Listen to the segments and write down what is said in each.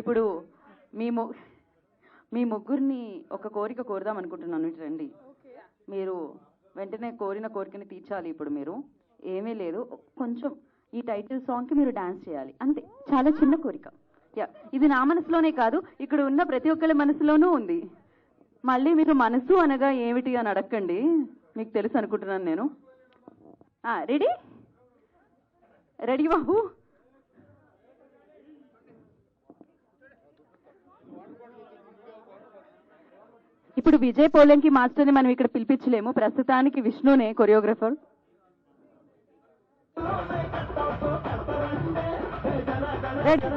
ఇప్పుడు మీ ము మీ ముగ్గురిని ఒక కోరిక కోరుదాం అనుకుంటున్నాను. ఇటు రండి. మీరు వెంటనే కోరిన కోరికని తీర్చాలి. ఇప్పుడు మీరు ఏమీ లేదు, కొంచెం ఈ టైటిల్ సాంగ్కి మీరు డాన్స్ చేయాలి అంతే. చాలా చిన్న కోరిక. యా, ఇది నా మనసులోనే కాదు, ఇక్కడ ఉన్న ప్రతి ఒక్కరి మనసులోనూ ఉంది. మళ్ళీ మీరు మనసు అనగా ఏమిటి అని అడగండి, మీకు తెలుసు అనుకుంటున్నాను నేను. రెడీ రెడీ బాబు. ఇప్పుడు విజయ్ పోలంకి మాస్టర్ని మనం ఇక్కడ పిలిపించలేము, ప్రస్తుతానికి విష్ణునే కొరియోగ్రఫర్. రెడీ.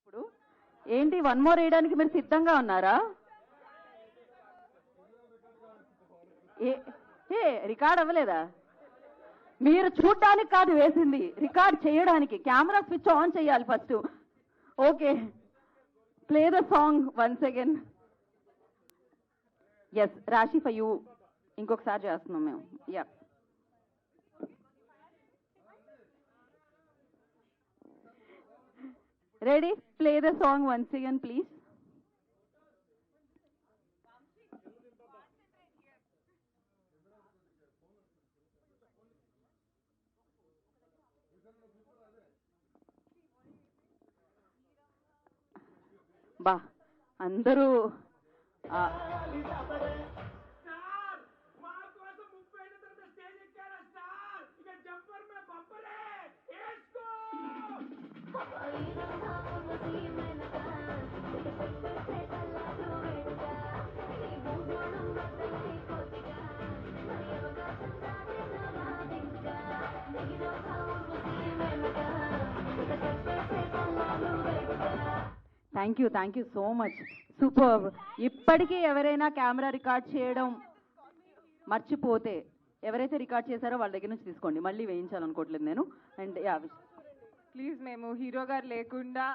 ఇప్పుడు ఏంటి, వన్ మోర్ వేయడానికి మీరు సిద్ధంగా ఉన్నారా? రికార్డ్ అవ్వలేదా? మీరు చూడడానికి కాదు వేసింది, రికార్డ్ చేయడానికి. కెమెరా స్విచ్ ఆన్ చేయాలి first. Okay, play the song once again. Yes, Rashi for you. ఇంకొకసారి చేస్తున్నాం మేము. Ya, ready. Play the song once again please. బా, అందరూ thank you so much. Super. ఇప్పటికీ ఎవరైనా కెమెరా రికార్డ్ చేయడం మర్చిపోతే, ఎవరైతే రికార్డ్ చేశారో వాళ్ళ దగ్గర నుంచి తీసుకోండి, మళ్ళీ వేయించాలనుకోవట్లేదు నేను. అండ్ యా, ప్లీజ్, మేము హీరో గారు లేకుండా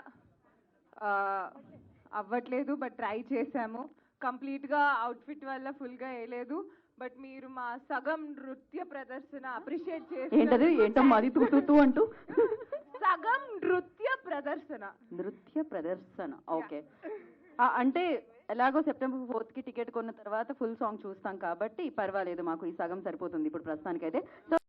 అవ్వట్లేదు, బట్ ట్రై చేశాము. కంప్లీట్గా అవుట్ఫిట్ వల్ల ఫుల్గా వేయలేదు, బట్ మీరు మా సగం నృత్య ప్రదర్శన అప్రిషియేట్ చేసి. ఏంటమ్మా అది తూ అంటూ? సగం నృత్య ప్రదర్శన. ఓకే, అంటే ఎలాగో September 4th టికెట్ కొన్న తర్వాత ఫుల్ సాంగ్ చూస్తాం కాబట్టి పర్వాలేదు, మాకు ఈ సగం సరిపోతుంది ఇప్పుడు ప్రస్తుతానికైతే. సో